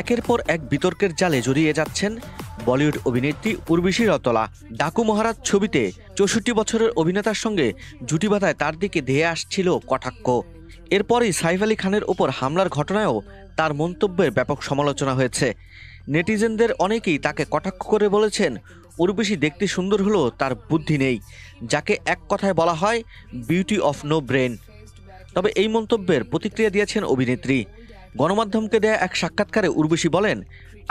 একের পর এক বিতর্কের জালে জড়িয়ে যাচ্ছেন বলিউড অভিনেত্রী উর্বশী রতলা। ডাকু মহারাজ ছবিতে 64 বছরের অভিনেতার সঙ্গে জুটি বাঁধায় তার দিকে ধেয়ে আসছিল কটাক্ষ। এরপরই সাইফ আলী খানের ওপর হামলার ঘটনায়ও তার মন্তব্যের ব্যাপক সমালোচনা হয়েছে। নেটিজেনদের অনেকেই তাকে কটাক্ষ করে বলেছেন, উর্বশী দেখতে সুন্দর হলেও তার বুদ্ধি নেই, যাকে এক কথায় বলা হয় বিউটি অফ নো ব্রেন। তবে এই মন্তব্যের প্রতিক্রিয়া দিয়েছেন অভিনেত্রী। গণমাধ্যমকে দেয়া এক সাক্ষাৎকারে উর্বশী বলেন,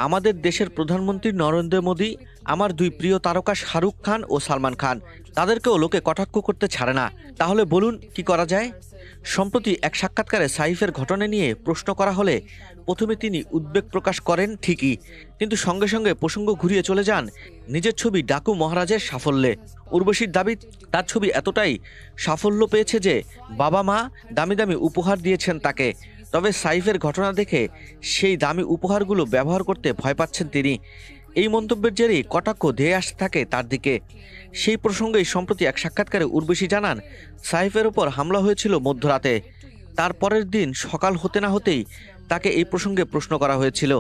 আমাদের দেশের প্রধানমন্ত্রী নরেন্দ্র মোদী, আমার দুই প্রিয় তারকা শাহরুখ খান ও সালমান খান, তাদেরকেও লোকে কটাক্ষ করতে ছাড়ে না। তাহলে বলুন কি করা যায়? সম্প্রতি এক সাক্ষাৎকারে সাইফের ঘটনা নিয়ে প্রশ্ন করা হলে প্রথমে তিনি উদ্বেগ প্রকাশ করেন ঠিকই, কিন্তু সঙ্গে সঙ্গে প্রসঙ্গ ঘুরিয়ে চলে যান নিজের ছবি ডাকু মহারাজের সাফল্যে। উর্বশীর দাবি, তার ছবি এতটাই সাফল্য পেয়েছে যে বাবা মা দামি দামি উপহার দিয়েছেন তাকে। তবে সাইফের ঘটনা দেখে সেই দামি উপহারগুলো ব্যবহার করতে ভয় পাচ্ছেন তিনি। এই মন্তব্যের জেরেই কটাক্ষ ধেয়ে আসতে থাকে তার দিকে। সেই প্রসঙ্গেই সম্প্রতি এক সাক্ষাৎকারে উর্বশী জানান, সাইফের ওপর হামলা হয়েছিল মধ্যরাতে। তার পরের দিন সকাল হতে না হতেই তাকে এই প্রসঙ্গে প্রশ্ন করা হয়েছিল।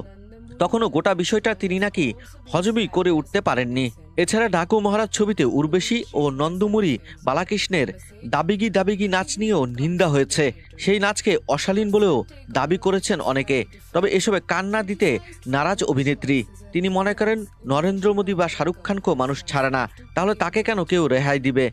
তখনও গোটা বিষয়টা তিনি নাকি হজমই করে উঠতে পারেননি। এছাড়া ডাকু মহারাজ ছবিতে উর্বশী ও নন্দমুরি বালাকৃষ্ণের দাবিগি দাবিগি নাচ নিয়েও নিন্দা হয়েছে। সেই নাচকে অশালীন বলেও দাবি করেছেন অনেকে। তবে এসবে কান না দিতে নারাজ অভিনেত্রী। তিনি মনে করেন, নরেন্দ্র মোদী বা শাহরুখ খানকেও মানুষ ছাড়ে না, তাহলে তাকে কেন কেউ রেহাই দিবে?